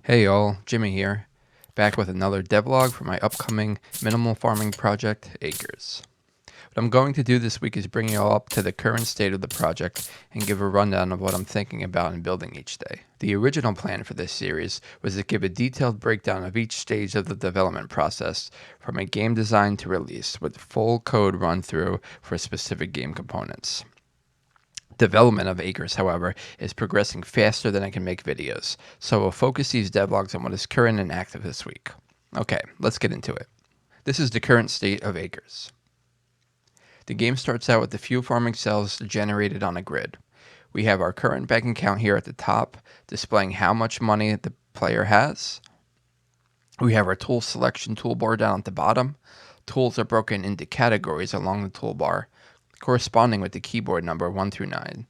Hey y'all, Jimmy here, back with another devlog for my upcoming minimal farming project, Acres. What I'm going to do this week is bring you all up to the current state of the project and give a rundown of what I'm thinking about in building each day. The original plan for this series was to give a detailed breakdown of each stage of the development process from a game design to release with full code run through for specific game components. Development of Acres, however, is progressing faster than I can make videos, so we'll focus these devlogs on what is current and active this week. Okay, let's get into it. This is the current state of Acres. The game starts out with a few farming cells generated on a grid. We have our current bank account here at the top, displaying how much money the player has. We have our tool selection toolbar down at the bottom. Tools are broken into categories along the toolbar, corresponding with the keyboard number 1 through 9.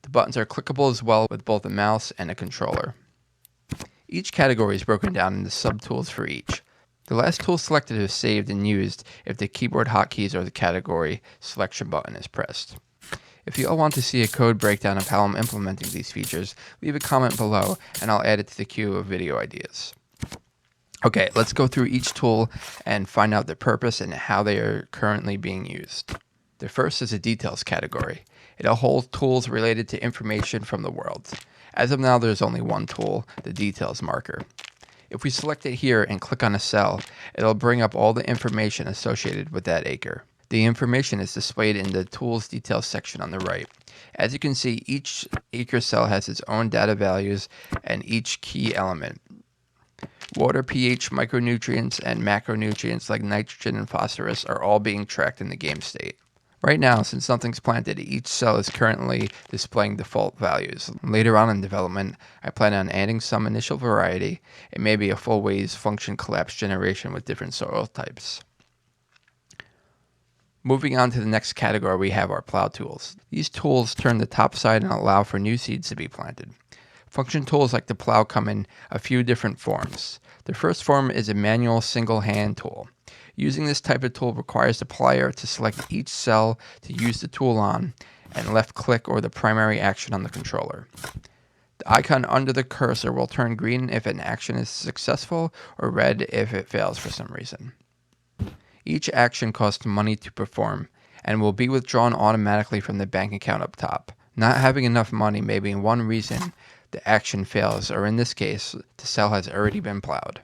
The buttons are clickable as well with both a mouse and a controller. Each category is broken down into subtools for each. The last tool selected is saved and used if the keyboard hotkeys or the category selection button is pressed. If you all want to see a code breakdown of how I'm implementing these features, leave a comment below and I'll add it to the queue of video ideas. Okay, let's go through each tool and find out their purpose and how they are currently being used. The first is a details category. It'll hold tools related to information from the world. As of now, there's only one tool, the details marker. If we select it here and click on a cell, it'll bring up all the information associated with that acre. The information is displayed in the tools details section on the right. As you can see, each acre cell has its own data values and each key element. Water, pH, micronutrients, and macronutrients like nitrogen and phosphorus are all being tracked in the game state. Right now, since nothing's planted, each cell is currently displaying default values. Later on in development, I plan on adding some initial variety and maybe a full ways function collapse generation with different soil types. Moving on to the next category, we have our plow tools. These tools turn the top side and allow for new seeds to be planted. Function tools like the plow come in a few different forms. The first form is a manual single hand tool. Using this type of tool requires the player to select each cell to use the tool on and left click or the primary action on the controller. The icon under the cursor will turn green if an action is successful or red if it fails for some reason. Each action costs money to perform and will be withdrawn automatically from the bank account up top. Not having enough money may be one reason the action fails, or in this case, the cell has already been plowed.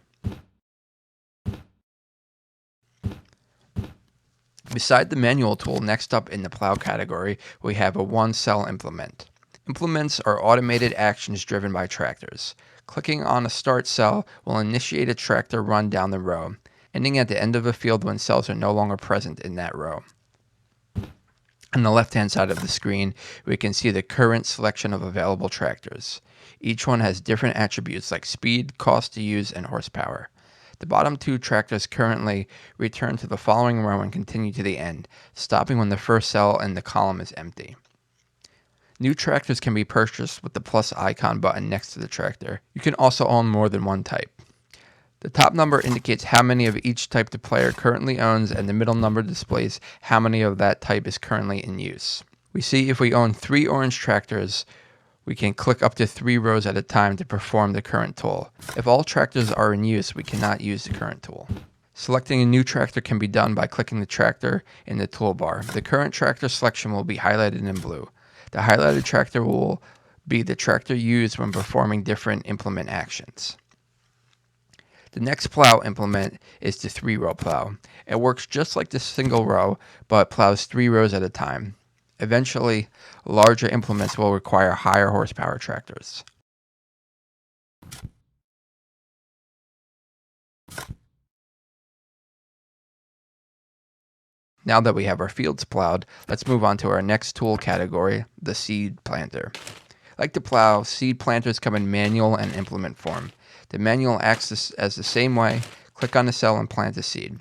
Beside the manual tool, next up in the plow category, we have a one-cell implement. Implements are automated actions driven by tractors. Clicking on a start cell will initiate a tractor run down the row, ending at the end of a field when cells are no longer present in that row. On the left-hand side of the screen, we can see the current selection of available tractors. Each one has different attributes like speed, cost to use, and horsepower. The bottom two tractors currently return to the following row and continue to the end, stopping when the first cell in the column is empty. New tractors can be purchased with the plus icon button next to the tractor. You can also own more than one type. The top number indicates how many of each type the player currently owns, and the middle number displays how many of that type is currently in use. We see if we own 3 orange tractors, we can click up to 3 rows at a time to perform the current tool. If all tractors are in use, we cannot use the current tool. Selecting a new tractor can be done by clicking the tractor in the toolbar. The current tractor selection will be highlighted in blue. The highlighted tractor will be the tractor used when performing different implement actions. The next plow implement is the 3-row plow. It works just like the single row, but plows 3 rows at a time. Eventually, larger implements will require higher horsepower tractors. Now that we have our fields plowed, let's move on to our next tool category, the seed planter. Like the plow, seed planters come in manual and implement form. The manual acts as the same way. Click on the cell and plant a seed.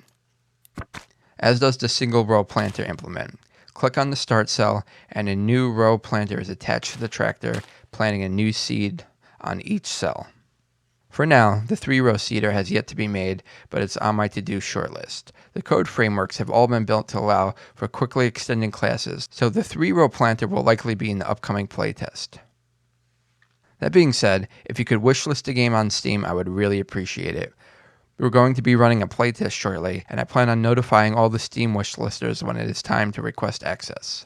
As does the single row planter implement. Click on the start cell and a new row planter is attached to the tractor, planting a new seed on each cell. For now, the 3-row seeder has yet to be made, but it's on my to-do shortlist. The code frameworks have all been built to allow for quickly extending classes, so the 3-row planter will likely be in the upcoming playtest. That being said, if you could wishlist the game on Steam, I would really appreciate it. We're going to be running a playtest shortly, and I plan on notifying all the Steam wishlisters when it is time to request access.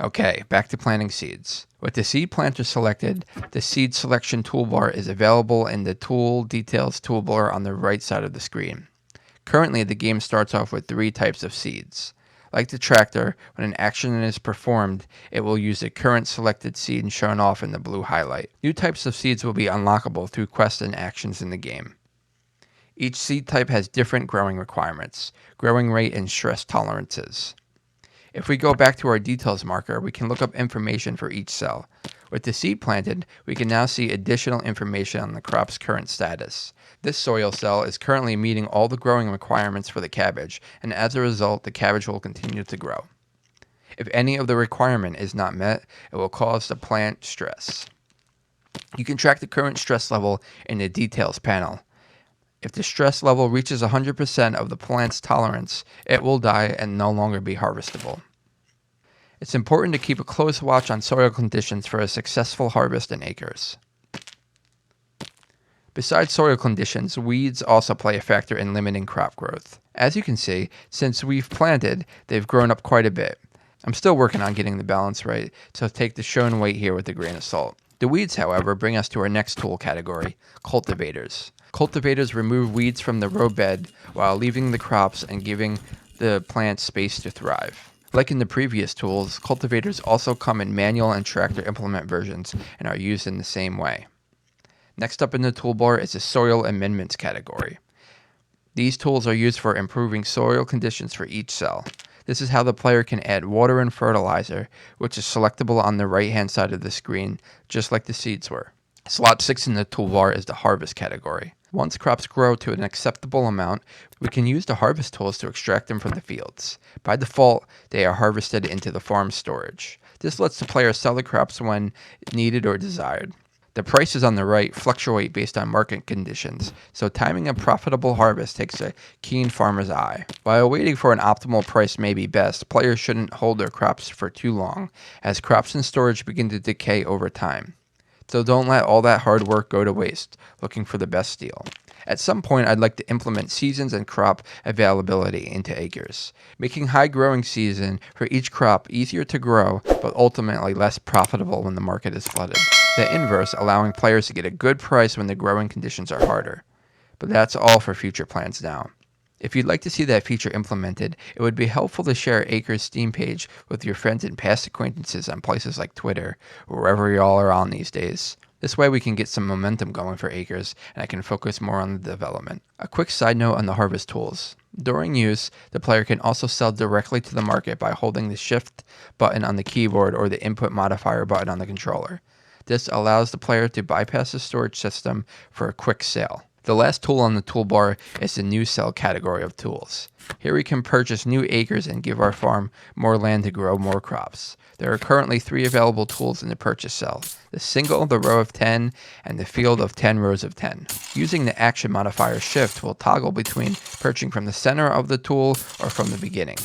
Okay, back to planting seeds. With the seed planter selected, the seed selection toolbar is available in the Tool Details toolbar on the right side of the screen. Currently, the game starts off with 3 types of seeds. Like the tractor, when an action is performed, it will use the current selected seed shown off in the blue highlight. New types of seeds will be unlockable through quests and actions in the game. Each seed type has different growing requirements, growing rate, and stress tolerances. If we go back to our details marker, we can look up information for each cell. With the seed planted, we can now see additional information on the crop's current status. This soil cell is currently meeting all the growing requirements for the cabbage, and as a result, the cabbage will continue to grow. If any of the requirement is not met, it will cause the plant stress. You can track the current stress level in the details panel. If the stress level reaches 100% of the plant's tolerance, it will die and no longer be harvestable. It's important to keep a close watch on soil conditions for a successful harvest in acres. Besides soil conditions, weeds also play a factor in limiting crop growth. As you can see, since we've planted, they've grown up quite a bit. I'm still working on getting the balance right, so take the shown weight here with a grain of salt. The weeds, however, bring us to our next tool category, cultivators. Cultivators remove weeds from the row bed while leaving the crops and giving the plant space to thrive. Like in the previous tools, cultivators also come in manual and tractor implement versions and are used in the same way. Next up in the toolbar is the soil amendments category. These tools are used for improving soil conditions for each cell. This is how the player can add water and fertilizer, which is selectable on the right-hand side of the screen, just like the seeds were. Slot 6 in the toolbar is the harvest category. Once crops grow to an acceptable amount, we can use the harvest tools to extract them from the fields. By default, they are harvested into the farm storage. This lets the player sell the crops when needed or desired. The prices on the right fluctuate based on market conditions, so timing a profitable harvest takes a keen farmer's eye. While waiting for an optimal price may be best, players shouldn't hold their crops for too long, as crops in storage begin to decay over time. So don't let all that hard work go to waste, looking for the best deal. At some point, I'd like to implement seasons and crop availability into acres, making high growing season for each crop easier to grow, but ultimately less profitable when the market is flooded. The inverse, allowing players to get a good price when the growing conditions are harder. But that's all for future plans now. If you'd like to see that feature implemented, it would be helpful to share Acres' Steam page with your friends and past acquaintances on places like Twitter, or wherever y'all are on these days. This way we can get some momentum going for Acres, and I can focus more on the development. A quick side note on the harvest tools. During use, the player can also sell directly to the market by holding the Shift button on the keyboard or the Input Modifier button on the controller. This allows the player to bypass the storage system for a quick sale. The last tool on the toolbar is the new cell category of tools. Here we can purchase new acres and give our farm more land to grow more crops. There are currently 3 available tools in the purchase cell: the single, the row of 10, and the field of 10 rows of 10. Using the action modifier Shift will toggle between purchasing from the center of the tool or from the beginning.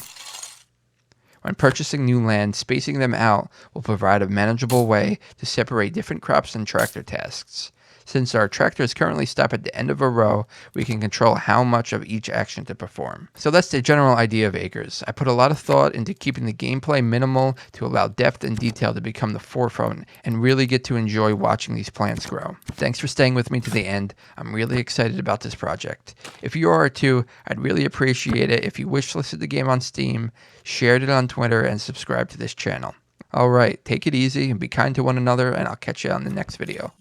When purchasing new land, spacing them out will provide a manageable way to separate different crops and tractor tasks. Since our tractors currently stop at the end of a row, we can control how much of each action to perform. So that's the general idea of Acres. I put a lot of thought into keeping the gameplay minimal to allow depth and detail to become the forefront and really get to enjoy watching these plants grow. Thanks for staying with me to the end. I'm really excited about this project. If you are too, I'd really appreciate it if you wishlisted the game on Steam, shared it on Twitter, and subscribed to this channel. Alright, take it easy and be kind to one another, and I'll catch you on the next video.